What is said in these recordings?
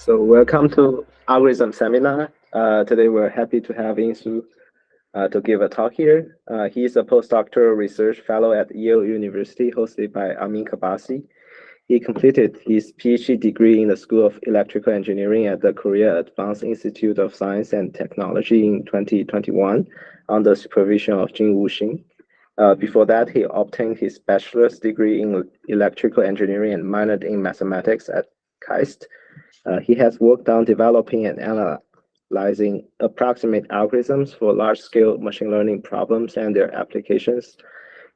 So welcome to Algorithm Seminar. Today we're happy to have Insu to give a talk here. He's a postdoctoral research fellow at Yale University, hosted by Amin Kabasi. He completed his PhD degree in the School of Electrical Engineering at the Korea Advanced Institute of Science and Technology in 2021 under supervision of Jin Wuxing. Before that, he obtained his bachelor's degree in electrical engineering and minored in mathematics at KAIST. He has worked on developing and analyzing approximate algorithms for large-scale machine learning problems and their applications.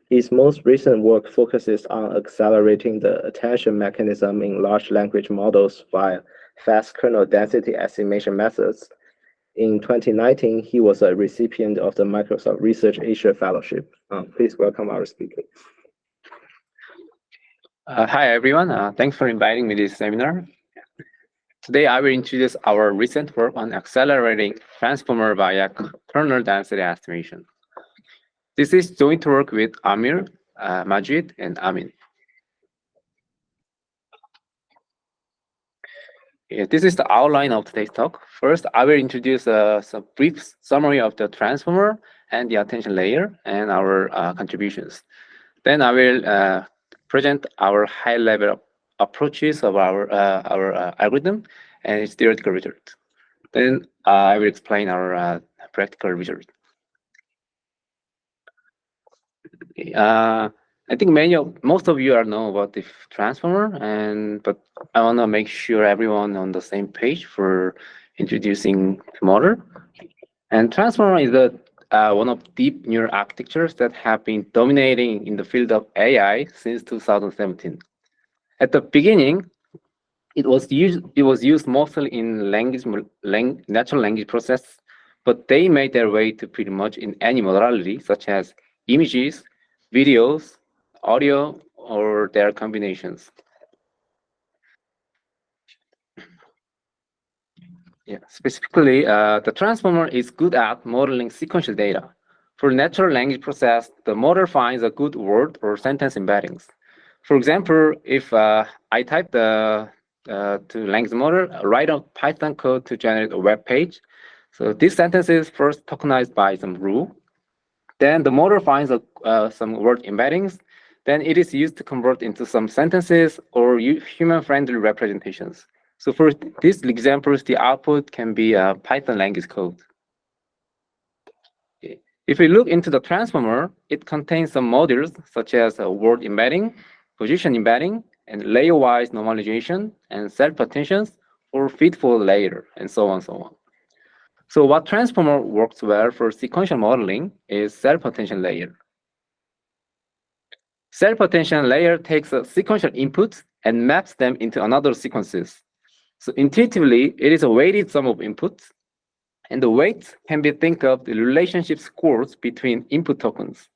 His most recent work focuses on accelerating the attention mechanism in large language models via fast kernel density estimation methods. In 2019, he was a recipient of the Microsoft Research Asia Fellowship. Please welcome our speaker. Hi, everyone. Thanks for inviting me to this seminar. Today, I will introduce our recent work on accelerating transformer via kernel density estimation. This is joint work with Amir, Majid, and Amin. This is the outline of today's talk. First, I will introduce some brief summary of the transformer and the attention layer and our contributions. Then I will present our high-level approaches of our algorithm and its theoretical result. Then I will explain our practical result. I think most of you know about the transformer, but I want to make sure everyone on the same page for introducing the model. And transformer is one of deep neural architectures that have been dominating in the field of AI since 2017. At the beginning, it was used mostly in natural language process, but they made their way to pretty much in any modality, such as images, videos, audio, or their combinations. Specifically, the transformer is good at modeling sequential data. For natural language process, the model finds a good word or sentence embeddings. For example, if I type to language model, write a Python code to generate a web page. So this sentence is first tokenized by some rule. Then the model finds some word embeddings. Then it is used to convert into some sentences or human-friendly representations. So for these examples, the output can be a Python language code. If we look into the transformer, it contains some modules such as a word embedding, position embedding, and layer-wise normalization, and self-partitions or feedforward layer, and so on, so on. So what transformer works well for sequential modeling is self-partition layer. Self-partition layer takes a sequential inputs and maps them into another sequences. So intuitively, it is a weighted sum of inputs, and the weights can be think of the relationship scores between input tokens.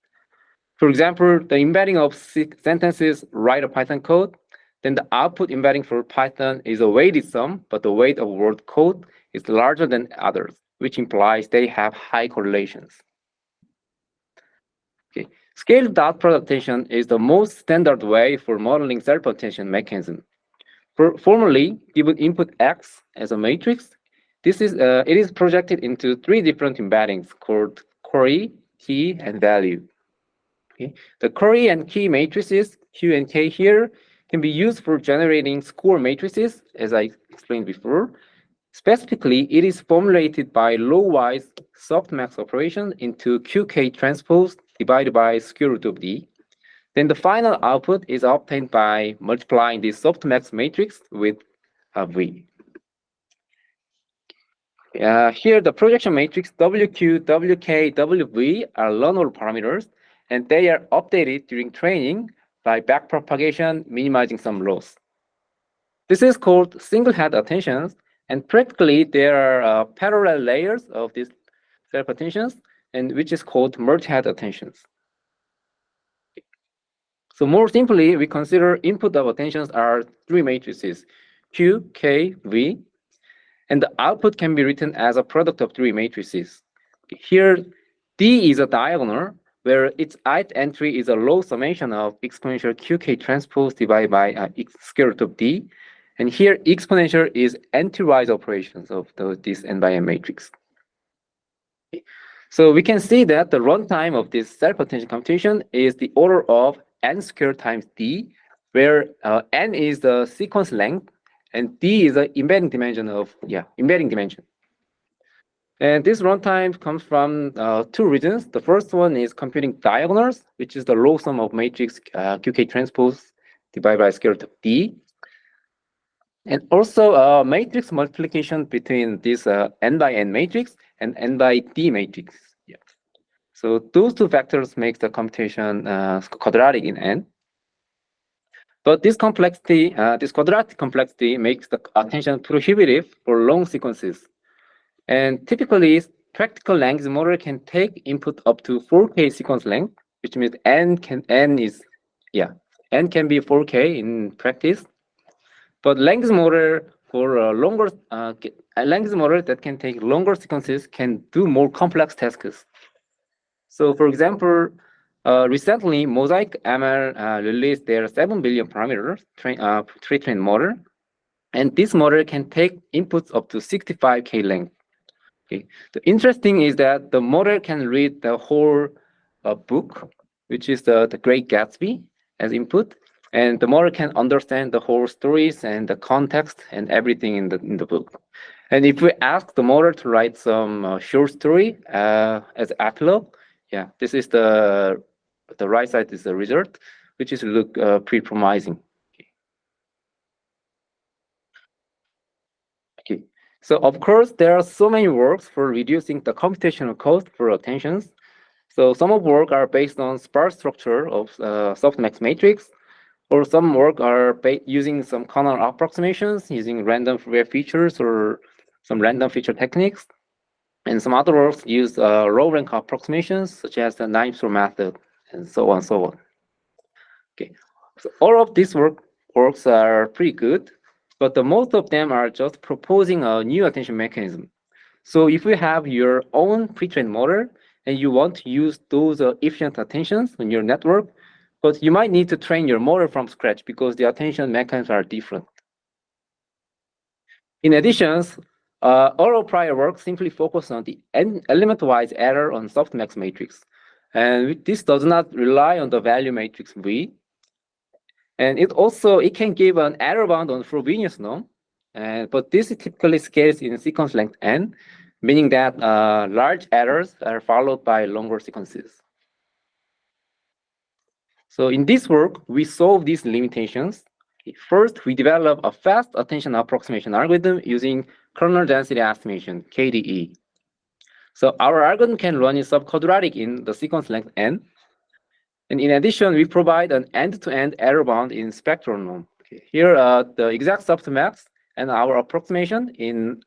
For example, the embedding of sentences write a Python code, then the output embedding for Python is a weighted sum, but the weight of word code is larger than others, which implies they have high correlations. Okay. Scaled dot product attention is the most standard way for modeling self-partition mechanism. Formally, given input X as a matrix, it is projected into three different embeddings called query, key, and value. Okay. The query and key matrices, Q and K here, can be used for generating score matrices, as I explained before. Specifically, it is formulated by law-wise softmax operation into QK transpose divided by square root of D. Then the final output is obtained by multiplying the softmax matrix with V. Here, the projection matrix WQ, WK, WV are learnable parameters, and they are updated during training by backpropagation, minimizing some loss. This is called single-head attentions, and practically there are parallel layers of these self-attentions, and which is called multi-head attentions. So more simply, we consider input of attentions are three matrices, Q, K, V, and the output can be written as a product of three matrices. Here, D is a diagonal, where its ith entry is a low summation of exponential QK transpose divided by square root of D. And here, exponential is entry-wise operations of this n by n matrix. So we can see that the runtime of this self-attention computation is the order of n squared times d, where n is the sequence length and d is the embedding dimension of embedding dimension. And this runtime comes from two reasons. The first one is computing diagonals, which is the row sum of matrix qk transpose divided by square root of d. And also matrix multiplication between this n by n matrix and n by d matrix. Yeah. So those two factors make the computation quadratic in n. But this complexity, this quadratic complexity makes the attention prohibitive for long sequences. And typically, practical language model can take input up to 4K sequence length, which means n can be 4K in practice. But language model for language model that can take longer sequences can do more complex tasks. So, for example, recently Mosaic ML released their 7 billion parameters pre-trained model, and this model can take inputs up to 65K length. Okay. The interesting is that the model can read the whole book, which is the Great Gatsby, as input, and the model can understand the whole stories and the context and everything in the book. And if we ask the model to write some short story as epilogue, this is the right side is the result, which is look pretty promising. Okay. So of course, there are so many works for reducing the computational cost for attentions. So some of work are based on sparse structure of softmax matrix, or some work are using some Kernel approximations, using random Fourier features or some random feature techniques. And some other works use row rank approximations, such as the naïve method, and so on, so on. Okay, so all of these works are pretty good, but the most of them are just proposing a new attention mechanism. So if you have your own pre-trained model and you want to use those efficient attentions on your network, but you might need to train your model from scratch because the attention mechanisms are different. In addition, all prior work simply focus on the element-wise error on softmax matrix. And this does not rely on the value matrix V. And it can give an error bound on Frobenius norm. But this typically scales in sequence length n, meaning that large errors are followed by longer sequences. So in this work, we solve these limitations. First, we develop a fast attention approximation algorithm using kernel density estimation, KDE. So our algorithm can run in sub-quadratic in the sequence length n. And in addition, we provide an end-to-end error bound in spectral norm. Okay. Here, the exact subsampling and our approximation in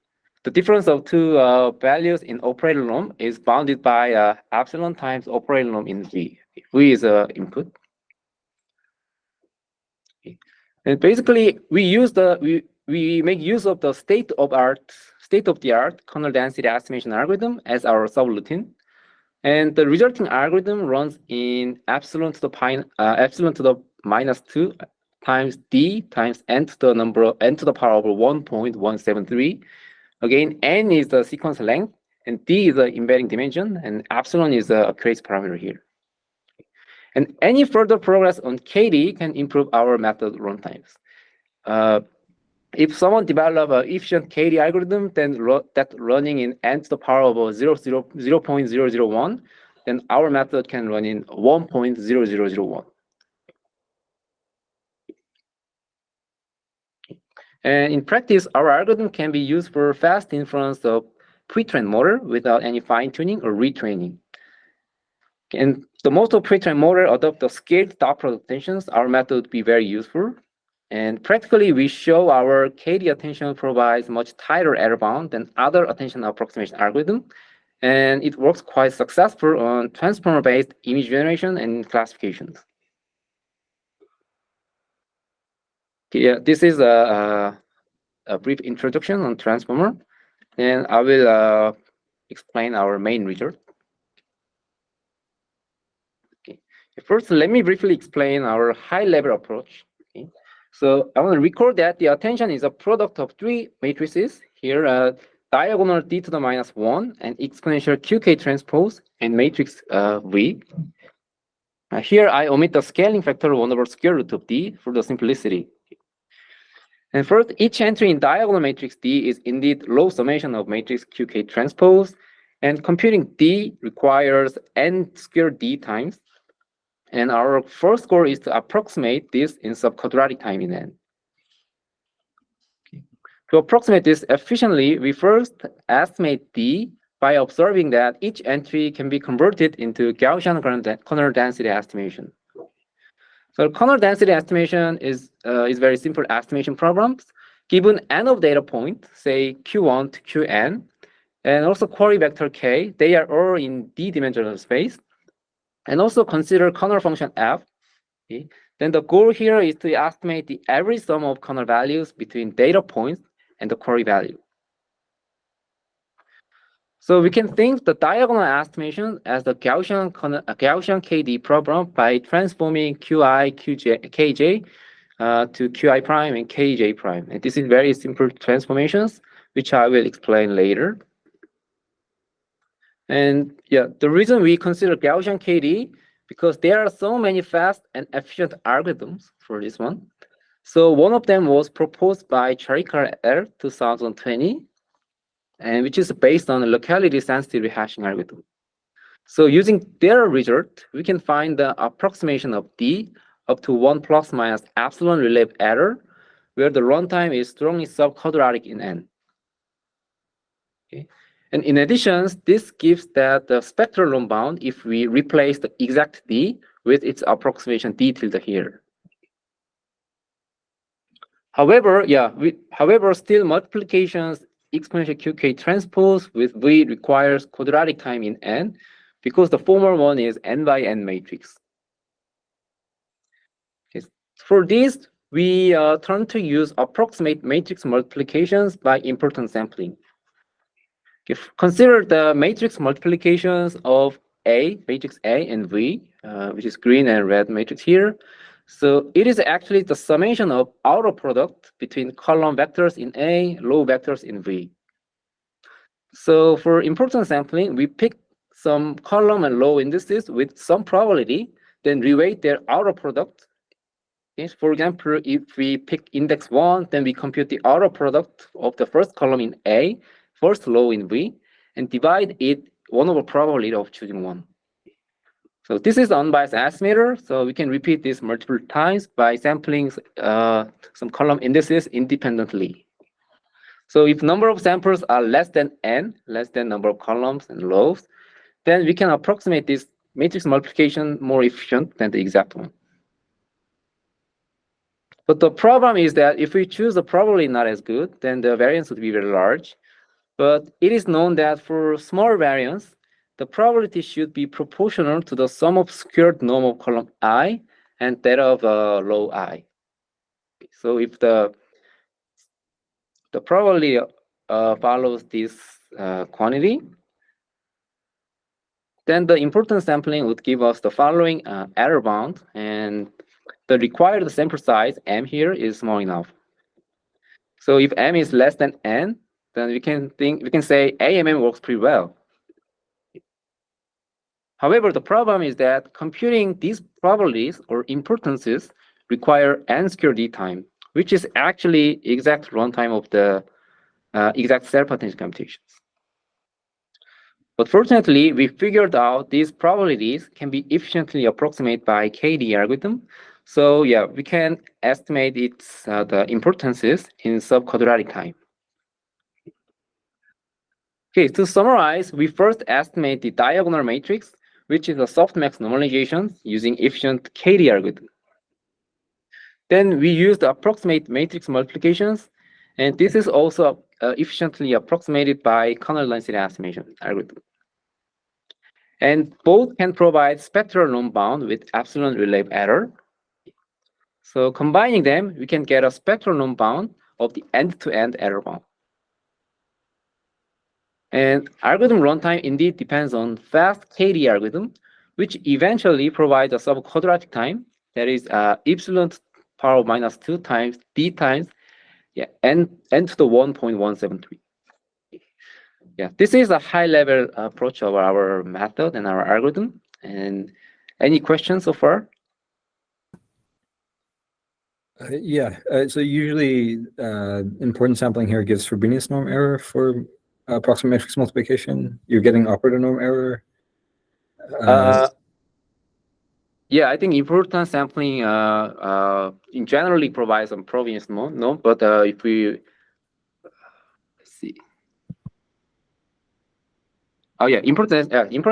the difference of two values in operator norm is bounded by epsilon times operator norm in V. V is input. Okay. And basically, we make use of the state-of-the-art kernel density estimation algorithm as our subroutine. And the resulting algorithm runs in epsilon to the minus 2 times d times n to the power of 1.173. Again, n is the sequence length, and d is the embedding dimension, and epsilon is a trace parameter here. And any further progress on KDE can improve our method runtimes. If someone develop an efficient KDE algorithm, then that running in n to the power of 0.001, then our method can run in 1.0001. And in practice, our algorithm can be used for fast inference of pre-trained model without any fine-tuning or retraining. And the most of pre-trained model adopt the scaled dot product attentions. Our method would be very useful. And practically, we show our KDE attention provides much tighter error bound than other attention approximation algorithm, and it works quite successful on transformer-based image generation and classifications. Okay, this is a brief introduction on transformer, and I will explain our main result. Okay. First, let me briefly explain our high-level approach. Okay. So I want to record that the attention is a product of three matrices here, diagonal d to the minus 1 and exponential qk transpose and matrix V. Here I omit the scaling factor 1 over square root of d for the simplicity. And first, each entry in diagonal matrix D is indeed low summation of matrix qk transpose, and computing D requires n squared d times. And our first goal is to approximate this in sub-quadratic time in n. To approximate this efficiently, we first estimate D by observing that each entry can be converted into Gaussian kernel density estimation. So kernel density estimation is very simple estimation problems. Given n of data points, say q1 to qn, and also query vector k, they are all in d-dimensional space. And also consider kernel function f. Okay? Then the goal here is to estimate the average sum of kernel values between data points and the query value. So we can think the diagonal estimation as the Gaussian KDE problem by transforming Qi, Kj to Qi prime and Kj prime. And this is very simple transformations, which I will explain later. And yeah, the reason we consider Gaussian KDE, because there are so many fast and efficient algorithms for this one. So one of them was proposed by Charikar et al. 2020, and which is based on a locality sensitive rehashing algorithm. So using their result, we can find the approximation of D up to 1 plus minus epsilon relief error, where the runtime is strongly sub-quadratic in n. Okay. And in addition, this gives that the spectral norm bound if we replace the exact D with its approximation D tilde here. However, still multiplications exponential qk transpose with V requires quadratic time in n, because the former one is n by n matrix. Okay. For this, we turn to use approximate matrix multiplications by importance sampling. Okay. Consider the matrix multiplications of A, matrix A and V, which is green and red matrix here. So it is actually the summation of outer product between column vectors in A, row vectors in V. So for importance sampling, we pick some column and row indices with some probability, then reweight their outer product. Okay. For example, if we pick index 1, then we compute the outer product of the first column in A, first row in V, and divide it 1 over probability of choosing 1. So this is unbiased estimator, so we can repeat this multiple times by sampling some column indices independently. So if number of samples are less than n, less than number of columns and rows, then we can approximate this matrix multiplication more efficient than the exact one. But the problem is that if we choose a probability not as good, then the variance would be very large. But it is known that for small variance, the probability should be proportional to the sum of squared norm of column I and that of row I. So if the probability follows this quantity, then the importance sampling would give us the following error bound, and the required sample size m here is small enough. So if m is less than n, then we can say AMM works pretty well. However, the problem is that computing these probabilities or importances require n squared d time, which is actually exact runtime of the exact self-attention computations. But fortunately, we figured out these probabilities can be efficiently approximated by KDE algorithm. So yeah, we can estimate its the importances in sub-quadratic time. Okay, to summarize, we first estimate the diagonal matrix, which is a softmax normalization using efficient KDE algorithm. Then we use the approximate matrix multiplications, and this is also efficiently approximated by kernel density estimation algorithm. And both can provide spectral norm bound with epsilon relief error. So combining them, we can get a spectral norm bound of the end-to-end error bound. And algorithm runtime indeed depends on fast KDE algorithm, which eventually provides a sub-quadratic time that is epsilon power minus 2 times d times n to the 1.173. Yeah, this is a high-level approach of our method and our algorithm. And any questions so far? So usually importance sampling here gives Frobenius norm error for approximate matrix multiplication. You're getting operator norm error. Yeah, I think importance sampling in generally provides some Frobenius norm, but if we let's see. Oh yeah, importance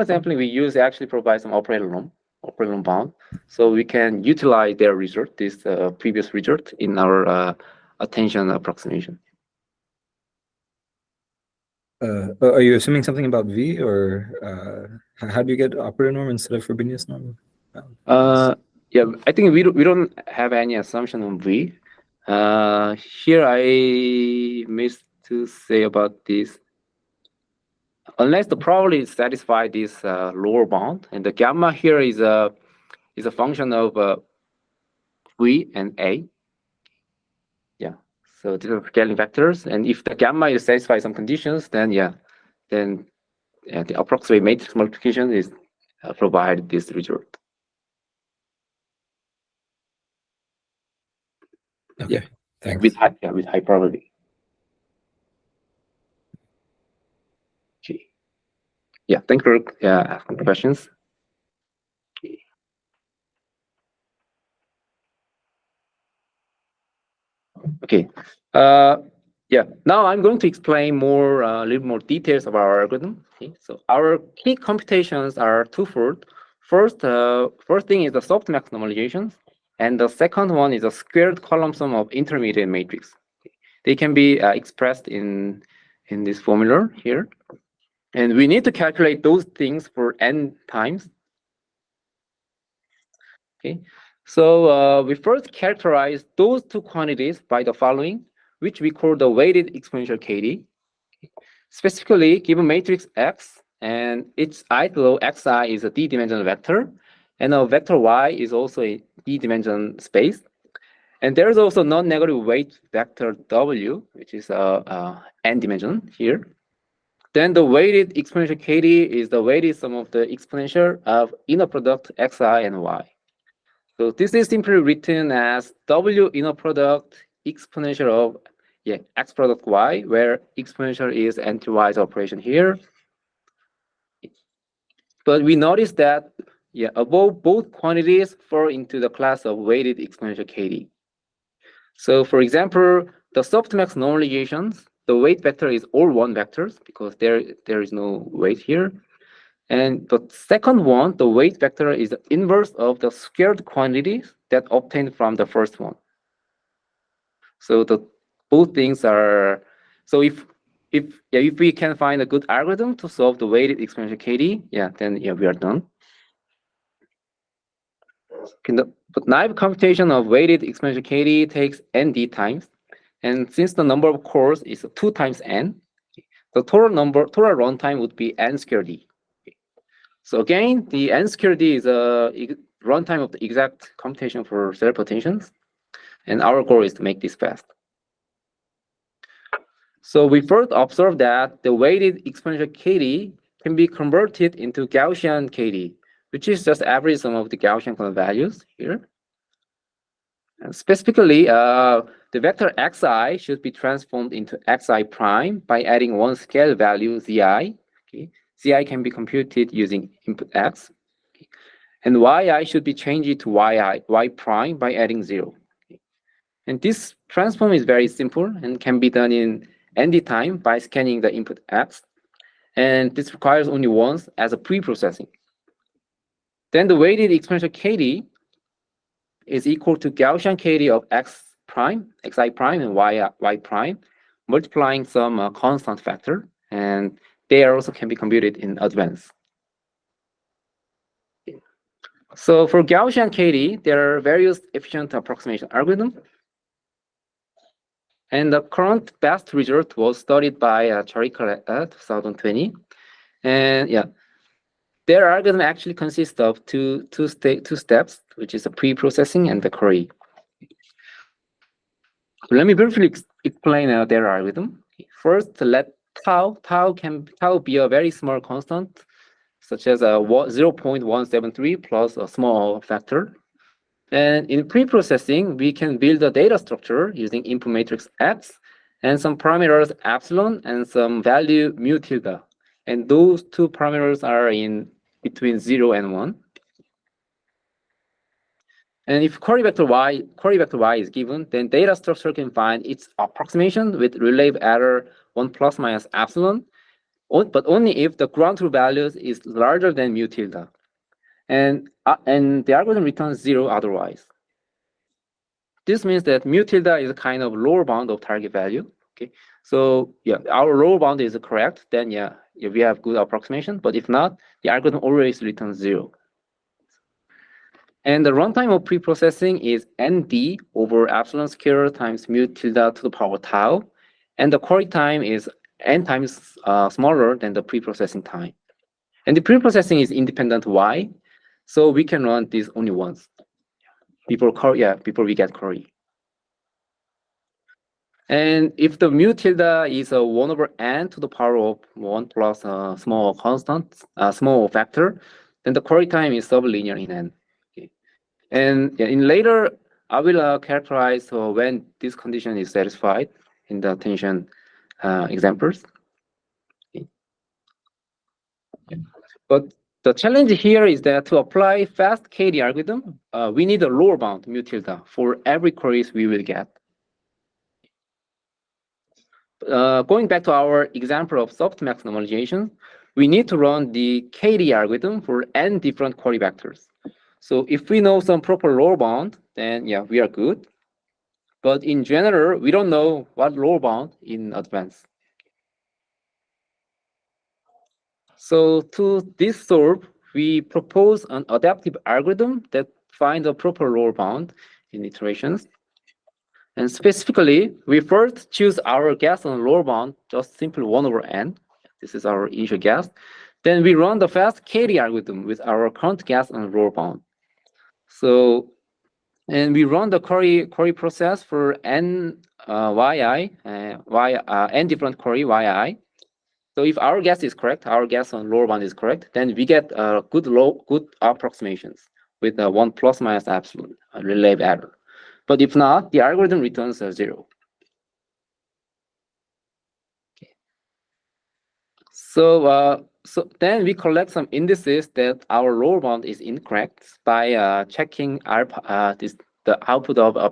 sampling we use actually provides some operator norm bound, so we can utilize their result, this previous result, in our attention approximation. Are you assuming something about V, or how do you get operator norm instead of Frobenius norm? Yeah, I think we don't have any assumption on V. Here I missed to say about this. Unless the probability satisfies this lower bound, and the gamma here is a function of V and A. Yeah, so these are scaling vectors, and if the gamma is satisfies some conditions, then the approximate matrix multiplication is provide this result. Okay, thanks. With high probability. Okay. Yeah, thank you for asking questions. Okay. Yeah. Now I'm going to explain more, a little more details of our algorithm. Okay. So our key computations are twofold. First thing is the softmax normalizations, and the second one is a squared column sum of intermediate matrix. They can be expressed in this formula here, and we need to calculate those things for n times. Okay. So we first characterize those two quantities by the following, which we call the weighted exponential KDE. Specifically, given matrix X and its ith row xi is a d-dimensional vector, and a vector y is also a d-dimensional space. And there's also non-negative weight vector w, which is a n-dimensional here. Then the weighted exponential KDE is the weighted sum of the exponential of inner product xi and y. So this is simply written as W inner product exponential of x product y, where exponential is anti-wise operation here. But we notice that above both quantities fall into the class of weighted exponential KDE. So for example, the softmax normalizations, the weight vector is all one vectors because there is no weight here. And the second one, the weight vector, is the inverse of the squared quantities that obtained from the first one. So both things are, so if we can find a good algorithm to solve the weighted exponential KDE, then we are done. But naïve computation of weighted exponential KDE takes nd times, and since the number of cores is 2 times n, the total runtime would be n squared d. So again, the n squared d is a runtime of the exact computation for self-potentials, and our goal is to make this fast. So we first observed that the weighted exponential KDE can be converted into Gaussian KDE, which is just average sum of the Gaussian values here. And specifically, the vector xi should be transformed into xi prime by adding one scale value zi. Okay. Zi can be computed using input x. Okay. And yi should be changed to y prime by adding 0. Okay. And this transform is very simple and can be done in nd time by scanning the input x. And this requires only once as a pre-processing. Then the weighted exponential KDE is equal to Gaussian KDE of x prime, xi prime, and y prime, multiplying some constant factor, and they also can be computed in advance. So for Gaussian KDE, there are various efficient approximation algorithms, and the current best result was studied by Empirically 2020, and their algorithm actually consists of two steps, which is a pre-processing and the query. Let me briefly explain their algorithm. First, let tau be a very small constant, such as 0.173 plus a small factor. And in pre-processing, we can build a data structure using input matrix X and some parameters epsilon and some value mu tilde. And those two parameters are in between 0 and 1. And if query vector y is given, then data structure can find its approximation with relative error 1 plus minus epsilon, but only if the ground truth values is larger than mu tilde. And the algorithm returns 0 otherwise. This means that mu tilde is a kind of lower bound of target value. Okay, so yeah, our lower bound is correct, then yeah, we have good approximation. But if not, the algorithm always returns 0. And the runtime of preprocessing is nd over epsilon square times mu tilde to the power tau, and the query time is n times smaller than the preprocessing time. And the preprocessing is independent y, so we can run this only once before we get query. And if the mu tilde is a 1 over n to the power of 1 plus a small constant, a small factor, then the query time is sublinear in n. Okay. And in later, I will characterize when this condition is satisfied in the attention examples. Okay. But the challenge here is that to apply fast KDE algorithm, we need a lower bound mu tilde for every queries we will get. Going back to our example of softmax normalization, we need to run the KDE algorithm for n different query vectors. So if we know some proper lower bound, then yeah, we are good. But in general, we don't know what lower bound in advance. So to this solve, we propose an adaptive algorithm that finds a proper lower bound in iterations. And specifically, we first choose our guess on lower bound, just simply 1 over n. This is our initial guess. Then we run the fast KDE algorithm with our current guess on lower bound. So, and we run the query process for n n different query yi. So if our guess is correct, our guess on lower bound is correct, then we get good approximations with 1 plus minus epsilon relative error. But if not, the algorithm returns 0. Okay. So then we collect some indices that our lower bound is incorrect by checking the output of a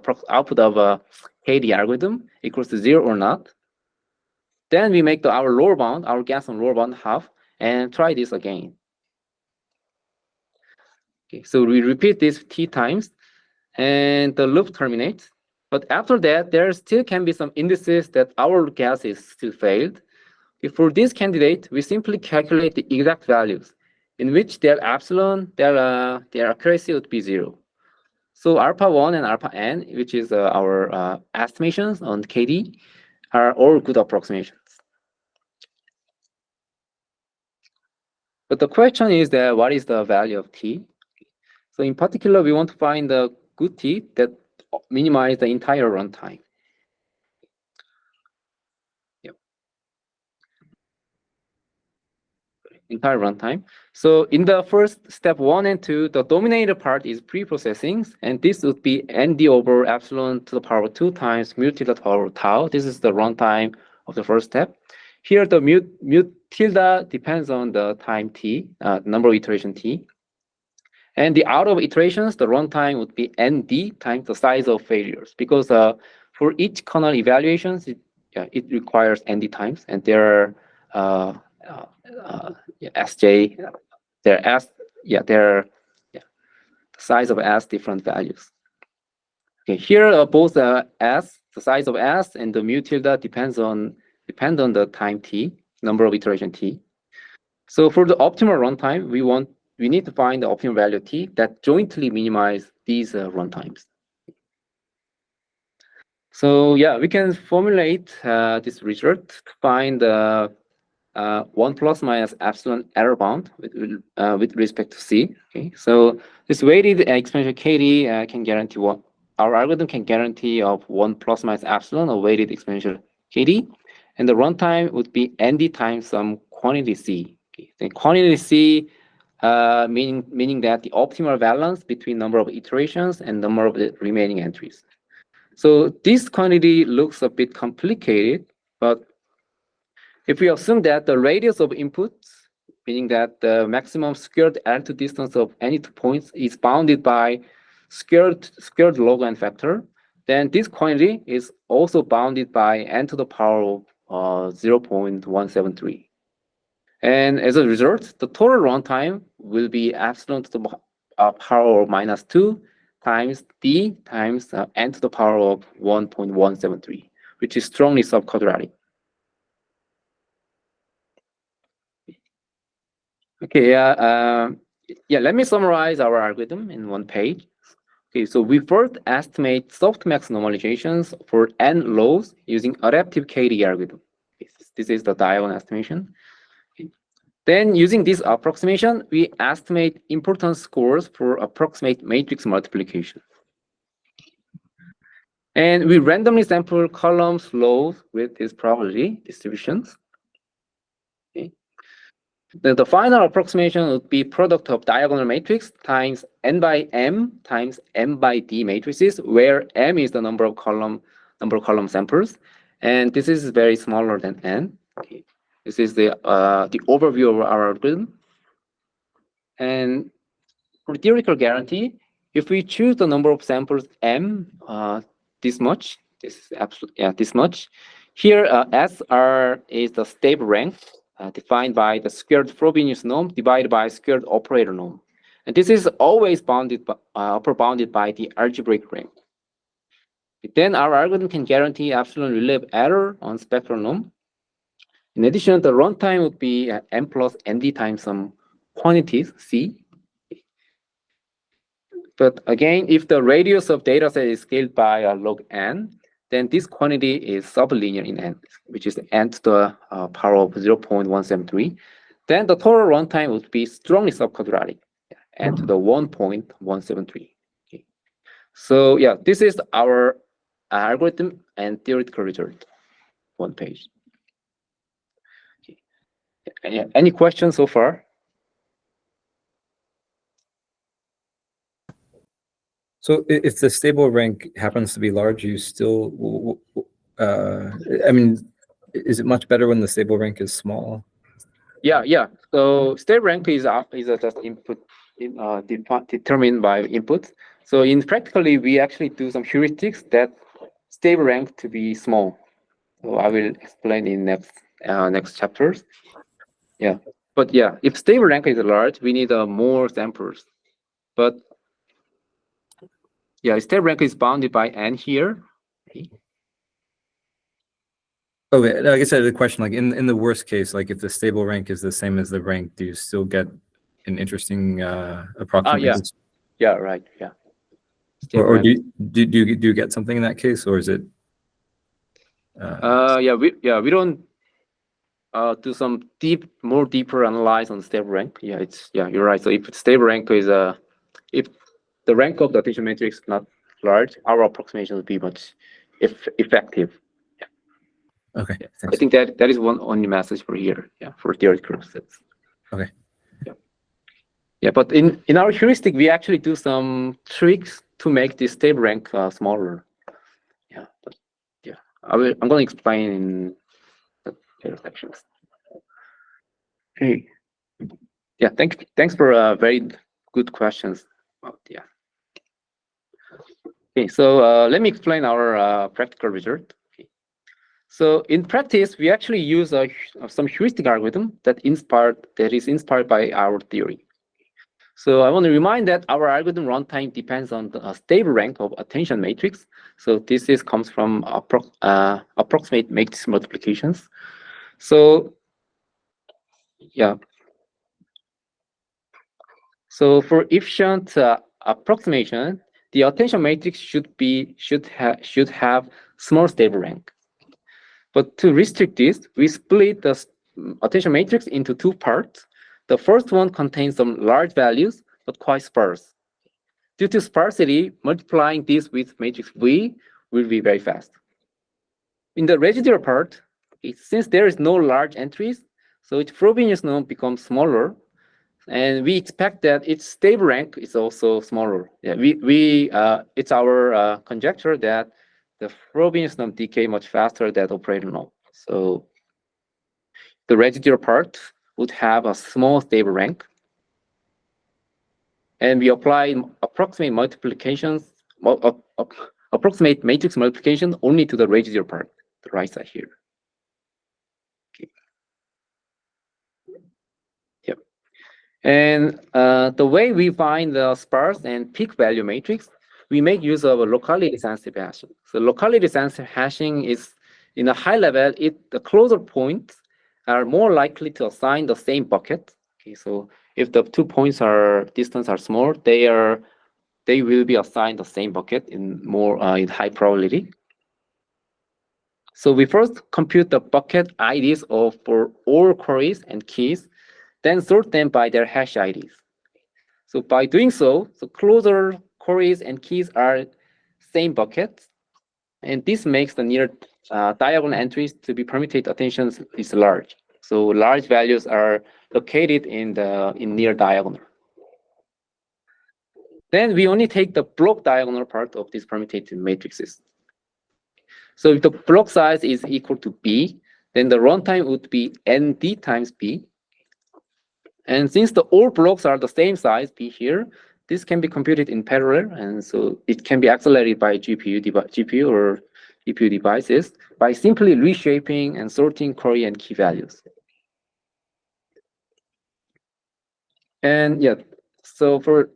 KDE algorithm equals to 0 or not. Then we make our lower bound, our guess on lower bound half, and try this again. Okay, so we repeat this t times, and the loop terminates. But after that, there still can be some indices that our guess is still failed. For this candidate, we simply calculate the exact values, in which their epsilon, their accuracy would be 0. So alpha 1 and alpha n, which is our estimations on KDE, are all good approximations. But the question is that what is the value of t? So in particular, we want to find the good t that minimize the entire runtime. Yep. Entire runtime. So in the first step 1 and 2, the dominator part is pre-processing, and this would be nd over epsilon to the power 2 times mu tilde to the power tau. This is the runtime of the first step. Here, the mu tilde depends on the time t, number of iteration t. And the out of iterations, the runtime would be nd times the size of failures, because for each kernel evaluations, it requires nd times, and there are sj, the size of s different values. Okay, here both s, the size of s, and the mu tilde depend on the time t, number of iteration t. So for the optimal runtime, we need to find the optimal value t that jointly minimize these runtimes. So yeah, we can formulate this result to find the 1 plus minus epsilon error bound with respect to c. Okay, so this weighted exponential KDE can guarantee our algorithm can guarantee of 1 plus minus epsilon of weighted exponential KDE, and the runtime would be ND times some quantity C. Okay. The quantity C meaning that the optimal balance between number of iterations and number of the remaining entries. So this quantity looks a bit complicated, but if we assume that the radius of inputs, meaning that the maximum squared altitude distance of any 2 points is bounded by squared log n factor, then this quantity is also bounded by n to the power of 0.173. And as a result, the total runtime will be epsilon to the power of -2 times d times n to the power of 1.173, which is strongly sub-quadratic. Okay, let me summarize our algorithm in 1 page. Okay, so we first estimate softmax normalizations for n lows using adaptive KDE algorithm. This is the diagonal estimation. Okay. Then using this approximation, we estimate importance scores for approximate matrix multiplication. And we randomly sample columns lows with these probability distributions. Okay. The final approximation would be product of diagonal matrix times n by m times m by d matrices, where m is the number of column samples, and this is very smaller than n. Okay. This is the overview of our algorithm. And for theoretical guarantee, if we choose the number of samples m this much, this much. Here, SR is the stable rank defined by the squared Frobenius norm divided by squared operator norm, and this is always bounded by, upper bounded by the algebraic rank. Then our algorithm can guarantee epsilon relief error on spectral norm. In addition, the runtime would be m plus nd times some quantities c. But again, if the radius of data set is scaled by log n, then this quantity is sublinear in n, which is n to the power of 0.173. Then the total runtime would be strongly subquadratic, n to the 1.173. Okay. So yeah, this is our algorithm and theoretical result. 1 page. Okay. Any questions so far? So if the stable rank happens to be large, you still, I mean, is it much better when the stable rank is small? Yeah. So stable rank is just input determined by input. So in practically, we actually do some heuristics that stable rank to be small. So I will explain in next chapters. Yeah, but yeah, if stable rank is large, we need more samples. But yeah, stable rank is bounded by n here. Okay, like I said, the question, like in the worst case, like if the stable rank is the same as the rank, do you still get an interesting approximation? Yeah, right. Yeah. Or do you get something in that case, or is it? We don't do some more deeper analyze on stable rank. Yeah, you're right. So if stable rank is if the rank of the attention matrix is not large, our approximation would be much effective. Yeah. Okay. Yeah. I think that is one only message for here. Yeah, for theoretical sets. Okay. Yeah, but in our heuristic, we actually do some tricks to make this stable rank smaller. Yeah, but yeah, I'm going to explain in the later sections. Okay. Yeah, thanks for very good questions. Yeah. Okay, so let me explain our practical result. Okay. So in practice, we actually use some heuristic algorithm that is inspired by our theory. So I want to remind that our algorithm runtime depends on the stable rank of attention matrix. So this comes from approximate matrix multiplications. So yeah. So for efficient approximation, the attention matrix should have small stable rank. But to restrict this, we split the attention matrix into 2 parts. The first one contains some large values, but quite sparse. due to sparsity, multiplying this with matrix V will be very fast. In the residual part, since there is no large entries, so its Frobenius norm becomes smaller, and we expect that its stable rank is also smaller. Yeah, it's our conjecture that the Frobenius norm decay much faster than operator norm. So the residual part would have a small stable rank, and we apply approximate matrix multiplication only to the residual part, the right side here. Okay. Yep. And the way we find the sparse and peak value matrix, we make use of a locality sensitive hashing. So locality sensitive hashing is, in a high level, the closer points are more likely to assign the same bucket. Okay, so if the 2 points distance are small, they will be assigned the same bucket in high probability. So we first compute the bucket IDs for all queries and keys, then sort them by their hash IDs. So by doing so, closer queries and keys are same buckets, and this makes the near diagonal entries to be permutate attentions is large. So large values are located in near diagonal. Then we only take the block diagonal part of these permutative matrices. So if the block size is equal to B, then the runtime would be ND times B. And since all blocks are the same size, B here, this can be computed in parallel, and so it can be accelerated by GPU or CPU devices by simply reshaping and sorting query and key values. And yeah, so for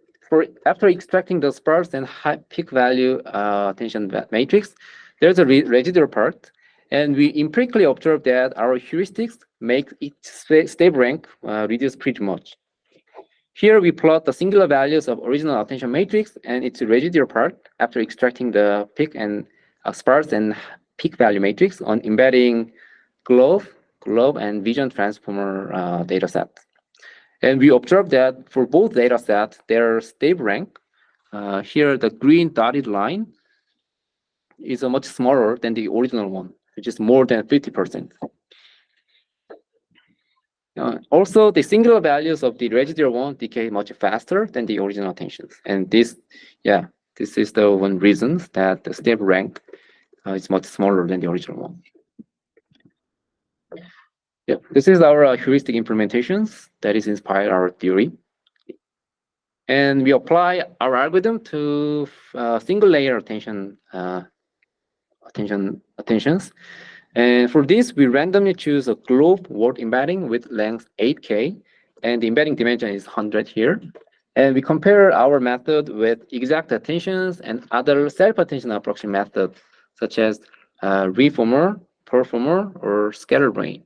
after extracting the sparse and high peak value attention matrix, there's a residual part, and we empirically observe that our heuristics make its stable rank reduce pretty much. Here we plot the singular values of original attention matrix and its residual part after extracting the peak and sparse and peak value matrix on embedding globe and vision transformer data set. And we observe that for both data sets, their stable rank, here the green dotted line, is much smaller than the original one, which is more than 50%. Also, the singular values of the residual one decay much faster than the original attentions. And this is the one reason that the stable rank is much smaller than the original one. Yeah, this is our heuristic implementations that is inspired our theory. And we apply our algorithm to single layer attentions. And for this, we randomly choose a globe word embedding with length 8K, and the embedding dimension is 100 here. And we compare our method with exact attentions and other self-attention approximation methods, such as reformer, performer, or scatterbrain.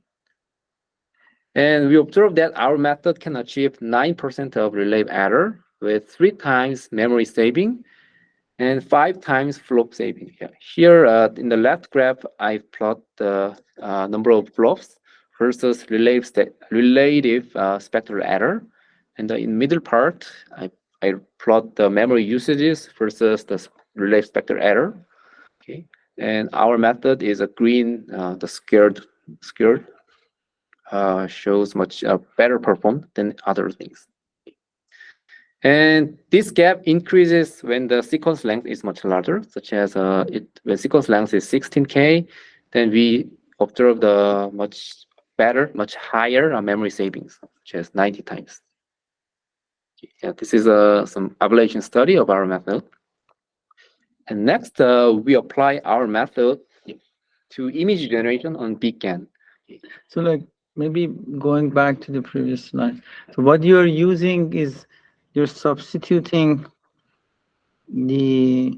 And we observe that our method can achieve 9% of relative error with 3 times memory saving and 5 times flop saving. Here in the left graph, I plot the number of flops versus relative spectral error. And in middle part, I plot the memory usages versus the relative spectral error. Okay, and our method is a green, the squared shows much better performed than other things. And this gap increases when the sequence length is much larger, such as when sequence length is 16K, then we observe the much better, much higher memory savings, such as 90 times. Yeah, this is some evaluation study of our method. And next, we apply our method to image generation on big GAN. So like maybe going back to the previous slide. So what you're using is you're substituting maybe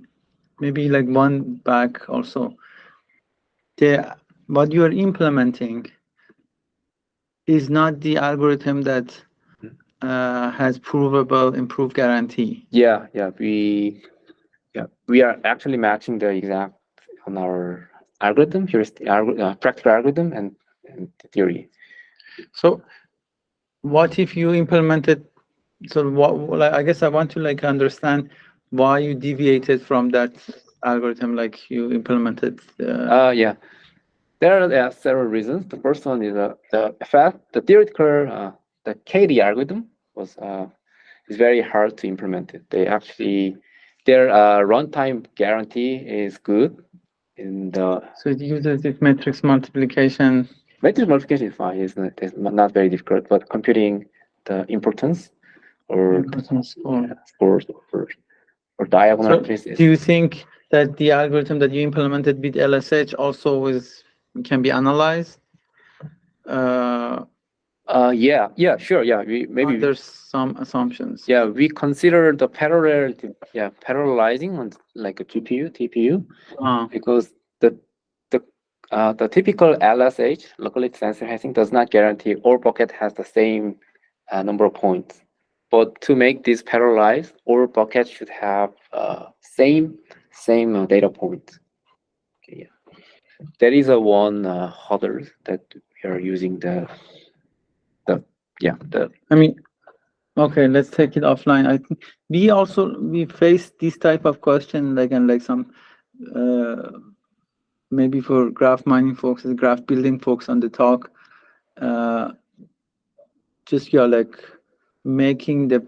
like one back also. What you're implementing is not the algorithm that has provable improved guarantee. Yeah, we are actually matching the exact on our algorithm. Here's the practical algorithm and the theory. So what if you implemented, so what, I guess I want to like understand why you deviated from that algorithm, like you implemented? Yeah, there are several reasons. The first one is the theoretical the KDE algorithm was is very hard to implement it. They actually their runtime guarantee is good in the So it uses this matrix multiplication. matrix multiplication is fine. It's not very difficult, but computing the importance or scores or diagonal So matrices. do you think that the algorithm that you implemented with LSH also can be analyzed? Yeah, sure. Yeah, There's some assumptions. Yeah, we consider the parallelizing on like a GPU, TPU, because the typical LSH, locally sensitive hasting, does not guarantee all bucket has the same number of points. But to make this parallelized, all buckets should have same data points. Okay, yeah. There is a one hurdle that we are using I mean, okay, let's take it offline. I think we face this type of question like some maybe for graph mining folks, graph building folks on the talk. Just like making the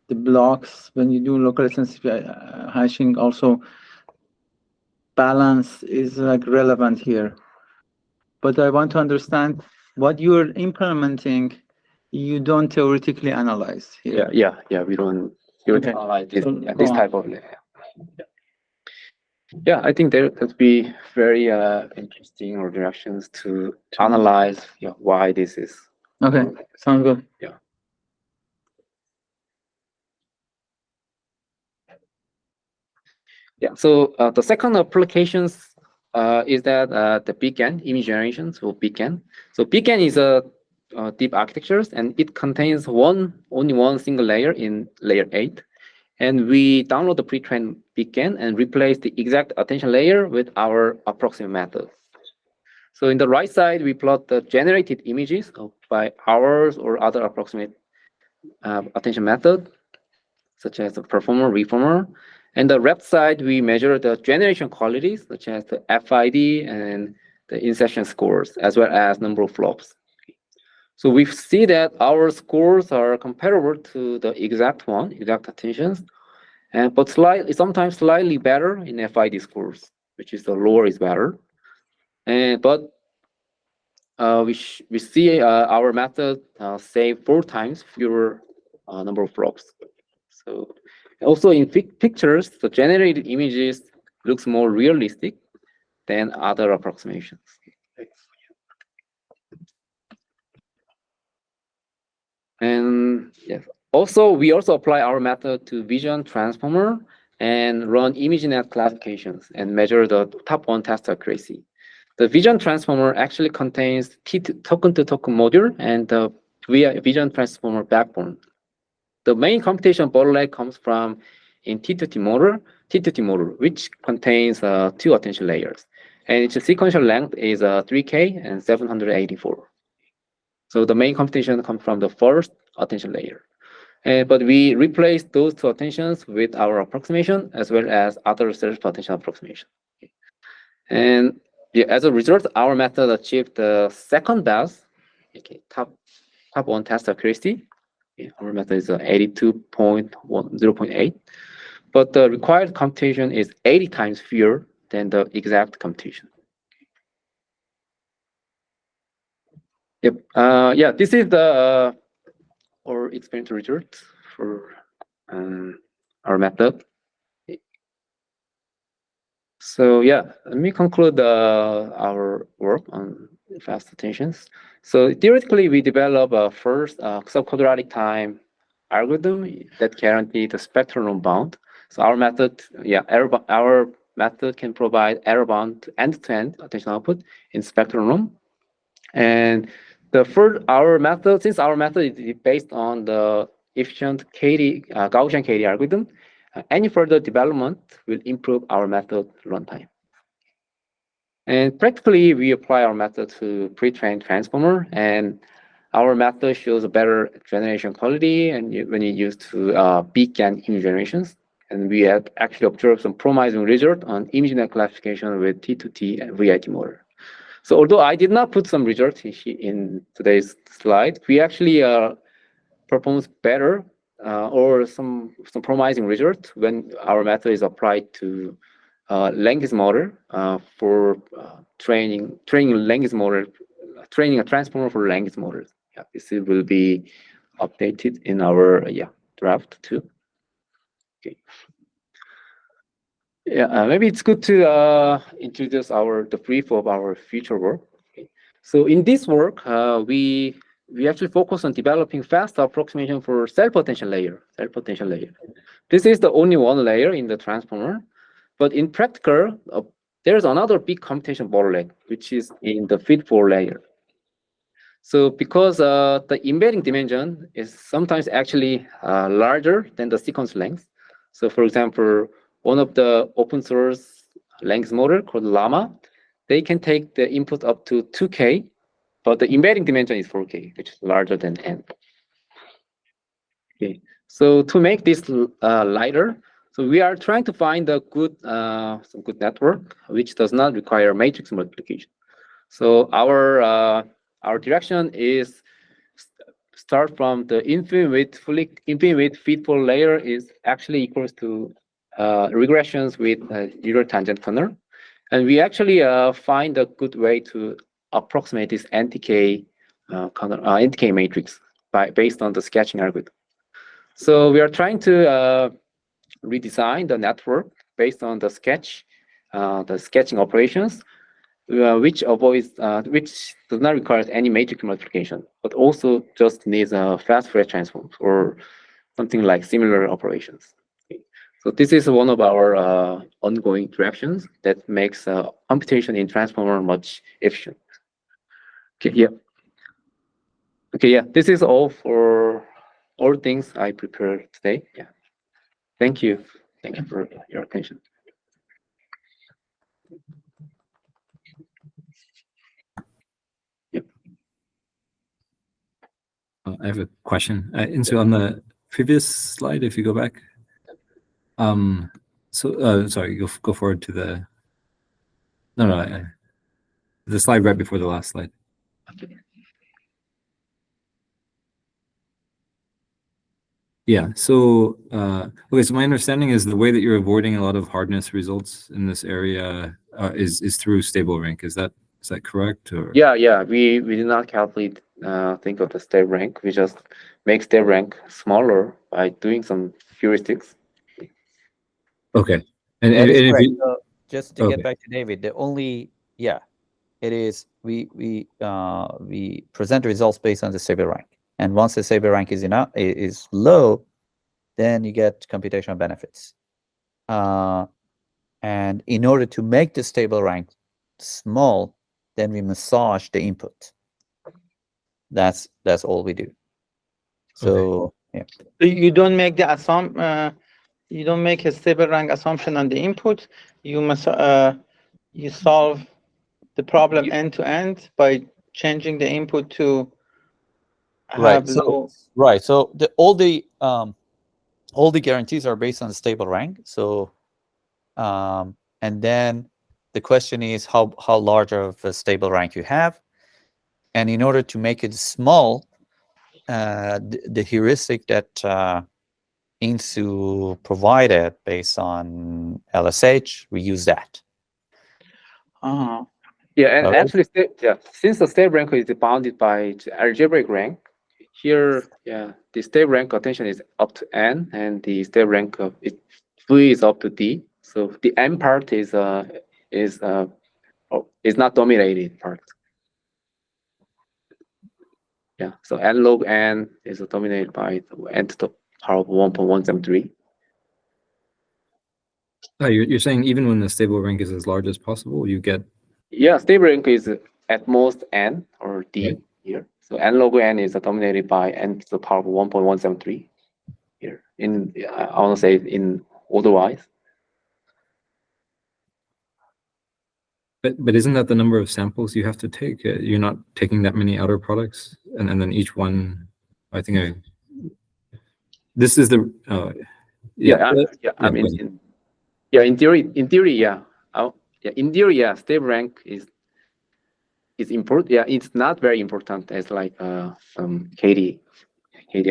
blocks when you do local sensitive hashing also balance is like relevant here. But I want to understand what you're implementing. You don't theoretically analyze here. Yeah. We don't analyze this type of layer. Yeah, I think there could be very interesting or directions to analyze why this is. Okay, sounds good. Yeah. Yeah. So the second applications is that the beacon image generation. So beacon. So beacon is a deep architectures, and it contains only one single layer in layer 8. And we download the pre-trained beacon and replace the exact attention layer with our approximate method. So in the right side, we plot the generated images by ours or other approximate attention method, such as the performer, reformer. And the left side, we measure the generation qualities, such as the FID and the insertion scores, as well as number of flops. So we see that our scores are comparable to the exact attentions, but sometimes slightly better in FID scores, which is the lower is better. But we see our method save 4 times fewer number of flops. So also in pictures, the generated images looks more realistic than other approximations. And yes, we also apply our method to vision transformer and run ImageNet classifications and measure the top 1 test accuracy. The vision transformer actually contains token-to-token module and the vision transformer backbone. The main computation bottleneck comes from in T2T model, which contains 2 attention layers, and its sequential length is 3K and 784. So the main computation comes from the first attention layer. But we replace those 2 attentions with our approximation as well as other self-attention approximation. And as a result, our method achieved the second best top 1 test accuracy. Our method is 82.0.8, but the required computation is 80 times fewer than the exact computation. Yep. This is the our experimental results for our method. So let me conclude our work on fast attentions. So theoretically, we develop a first sub-quadratic time algorithm that guarantees the spectral room bound. So our method, our method can provide error bound end-to-end attention output in spectral room. And since our method is based on the efficient Gaussian KDE algorithm, any further development will improve our method runtime. And practically, we apply our method to pre-trained transformer, and our method shows a better generation quality and when you use to beacon image generations. And we have actually observed some promising result on ImageNet classification with T2T and VIT model. So although I did not put some results in today's slide, we actually performs better or some promising result when our method is applied to language model for training language model, training a transformer for language models. Yeah, this will be updated in our draft too. Okay. Yeah, maybe it's good to introduce the brief of our future work. Okay. So in this work, we actually focus on developing fast approximation for cell potential layer. This is the only one layer in the transformer, but in practical, there's another big computation bottleneck, which is in the feed-forward layer. So because the embedding dimension is sometimes actually larger than the sequence length. So for example, one of the open source language model called Llama, they can take the input up to 2K, but the embedding dimension is 4K, which is larger than N. Okay, so to make this lighter, so we are trying to find a some good network which does not require matrix multiplication. So our direction is start from the infinite width feed-forward layer is actually equals to regressions with zero tangent kernel, and we actually find a good way to approximate this NTK NTK matrix based on the sketching algorithm. So we are trying to redesign the network based on the sketching operations, which does not require any matrix multiplication, but also just needs a fast Fourier transform or something like similar operations. Okay. So this is one of our ongoing directions that makes computation in transformer much efficient. Okay, yeah. Okay, yeah. This is all for all things I prepared today. Yeah. Thank you. Thank you for your attention. I have a question. So on the previous slide, if you go back, sorry, go forward to the the slide right before the last slide. Yeah. So okay. So my understanding is the way that you're avoiding a lot of hardness results in this area is through stable rank. Is that correct? Or Yeah. We did not calculate think of the step rank. We just make step rank smaller by doing some heuristics. Okay. And That is if correct. you, So just to Okay. get back to David, the only it is we present the results based on the stable rank, and once the stable rank is low, then you get computational benefits. And in order to make the stable rank small, then we massage the input. That's all we do. So yeah. You don't make the you don't make a stable rank assumption on the input. You must you solve the problem end to end by changing the input to have low. Right. So all the guarantees are based on stable rank. So and then the question is how large of a stable rank you have, and in order to make it small, the heuristic that Insu provided based on LSH, we use that. Yeah, and Okay. actually, since the stable rank is bounded by the algebraic rank, here, the stable rank attention is up to n, and the stable rank of V is up to D. So the n part is not dominated part. Yeah, so n log n is dominated by n to the power of 1.173. you're saying even when the stable rank is as large as possible, you get. Yeah, stable rank is at most n or D Right. here. So n log n is dominated by n to the power of 1.173 here. I want to say in order-wise. But isn't that the number of samples you have to take? You're not taking that many outer products, and then each one. I think this is the. I mean, in theory, yeah. In theory, yeah, stable rank is important. Yeah, it's not very important as like some KDE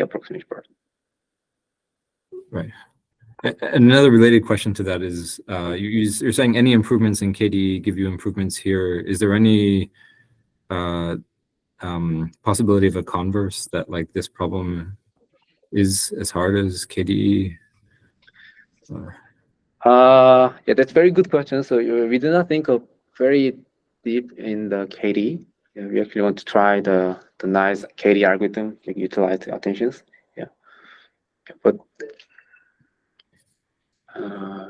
approximation part. Right. Another related question to that is, you're saying any improvements in KDE give you improvements here. Is there any possibility of a converse that like this problem is as hard as KDE? Yeah, that's very good question. So we do not think of very deep in the KDE. Yeah, we actually want to try the nice KDE algorithm, like utilize the attentions. Yeah, but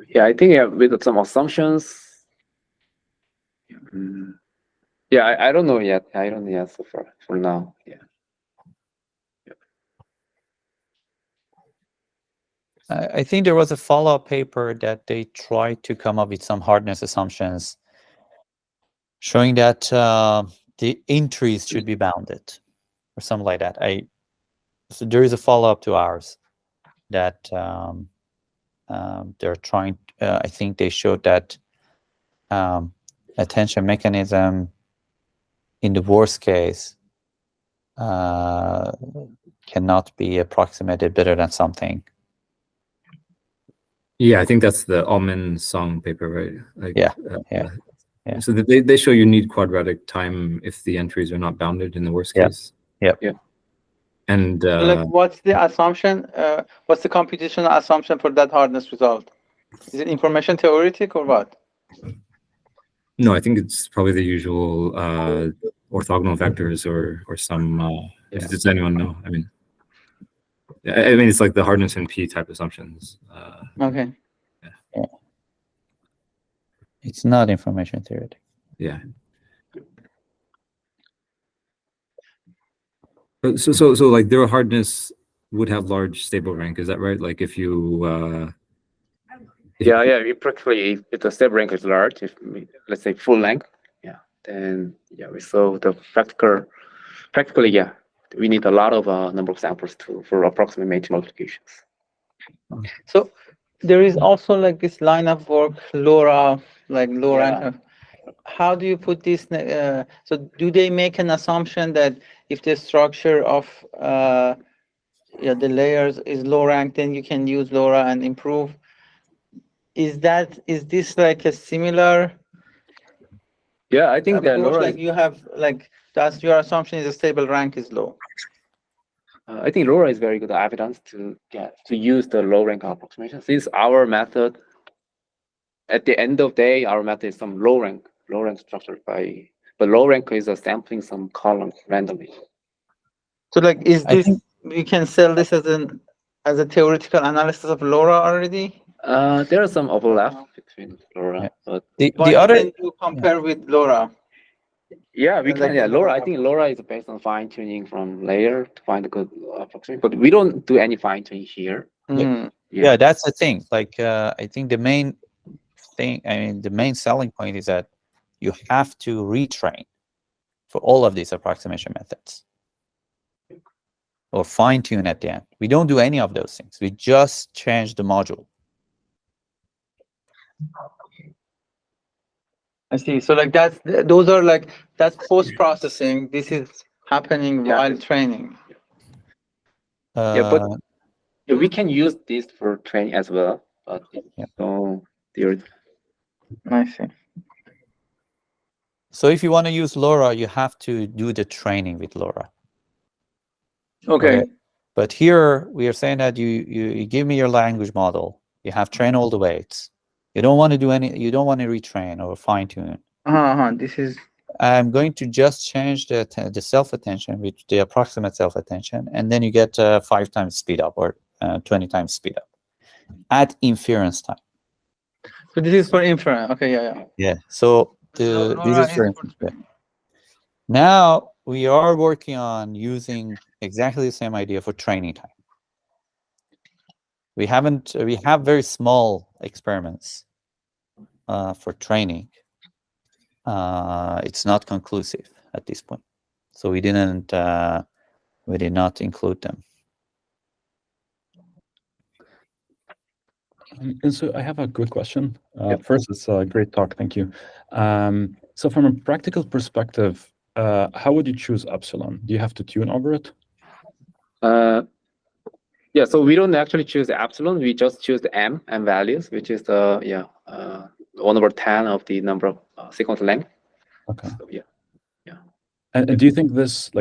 yeah, I think with some assumptions. Yeah, I don't know yet. I don't know yet so far for now. Yeah. I think there was a follow-up paper that they tried to come up with some hardness assumptions showing that the entries should be bounded or something like that. So there is a follow-up to ours that they're trying. I think they showed that attention mechanism in the worst case cannot be approximated better than something. Yeah, I think that's the Alman Song paper, right? Like, Yeah. So they show you need quadratic time if the entries are not bounded in the worst case. Yep. And like, what's the assumption? What's the computational assumption for that hardness result? Is it information theoretic or what? no, I think it's probably the usual orthogonal vectors or some. Does anyone know? I mean, it's like the hardness and P type assumptions. Okay. Yeah. It's not information theoretic. Yeah. So like their hardness would have large stable rank. Is that right? Like if you. We practically if the stable rank is large, if let's say full length, then we solve the practically we need a lot of number of samples for approximate multiplications. So there is also like this line of work, LoRa, like low rank. How do you put this? So do they make an assumption that if the structure of the layers is low rank, then you can use LoRa and improve? Is this like a similar? Yeah, I think that LoRa. Like you have like that's your assumption is a stable rank is low. I think LoRa is very good evidence to use the low rank approximation. Since our method, at the end of the day, our method is some low rank structure but low rank is sampling some columns randomly. So like, is this we can sell this as a theoretical analysis of LoRa already? There are some overlap between LoRa, but the other can you compare with LoRa? Yeah, we can. Yeah, LoRa. I think LoRa is based on fine tuning from layer to find a good approximation, but we don't do any fine tuning here. Yeah, that's the thing. Like, I think the main thing, the main selling point is that you have to retrain for all of these approximation methods or fine tune at the end. We don't do any of those things. We just change the module. I see. So like that's post processing. This is happening while training. But we can use this for training as well. But so I see. So if you want to use LoRa, you have to do the training with LoRa. Okay. But here we are saying that you give me your language model. You have trained all the weights. You don't want to do any. You don't want to retrain or fine tune. This is. I'm going to just change the self attention with the approximate self attention, and then you get 5 times speed up or 20 times speed up at inference time. So this is for inference. Okay, yeah. So this is for inference. Now we are working on using exactly the same idea for training time. We have very small experiments for training. It's not conclusive at this point, so we did not include them. And so I have a quick question. Yep. First, it's a great talk. Thank you. So from a practical perspective, how would you choose epsilon? Do you have to tune over it? Yeah, so we don't actually choose the epsilon. We just choose the m values, which is the 1/10 of the number of sequence length. Okay. So, yeah. And do you think this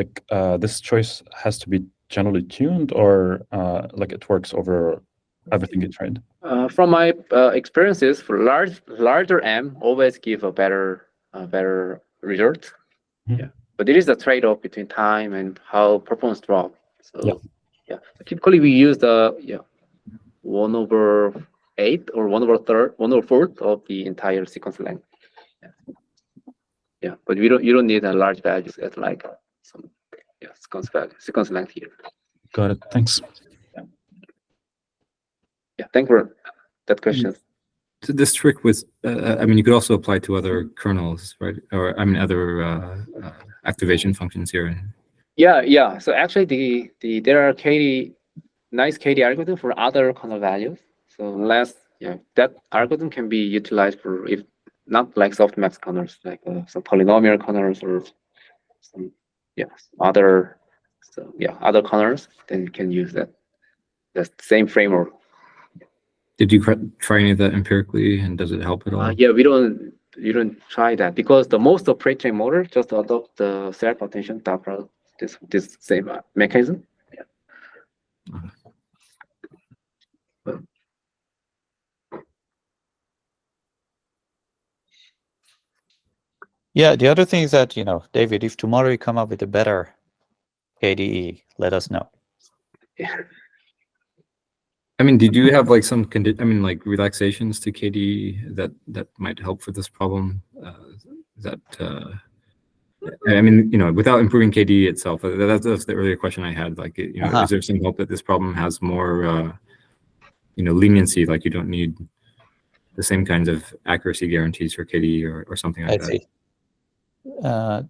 this choice has to be generally tuned, or like it works over everything you tried? From my experiences, for larger m always give a better result. Mhm. Yeah, but it is a trade-off between time and how performance drop. So Yeah. typically we use the 1/8 or 1/4 of the entire sequence length. Yeah, but you don't need a large values at like some sequence length here. Got it. Thanks. Yeah, thanks for that question. So this trick with, I mean, you could also apply to other kernels, right? Or I mean, other activation functions here. Yeah. So actually, there are nice KDE algorithm for other kernel values. So that algorithm can be utilized for, if not like softmax kernels, like some polynomial kernels or some other kernels, then you can use that same framework. Did you try any of that empirically, and does it help at all? Yeah, you don't try that because the most of pre-trained model just adopt the self-attention dot product, this same mechanism. Yeah, the other thing is that, David, if tomorrow you come up with a better KDE, let us know. Yeah. I mean, did you have like some like relaxations to KDE that might help for this problem? I mean, without improving KDE itself, that's the earlier question I had. Like, is there some hope that this problem has more, leniency? Like, you don't need the same kinds of accuracy guarantees for KDE or something like that. I see.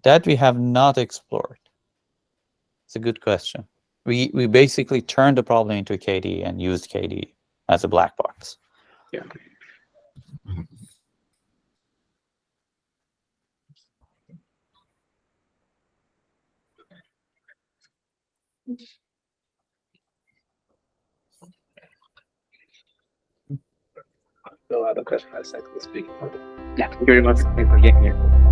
That we have not explored. It's a good question. We basically turned the problem into KDE and used KDE as a black box. Yeah. No other questions. I think speaking. Yeah, thank you very much. Thanks for getting here.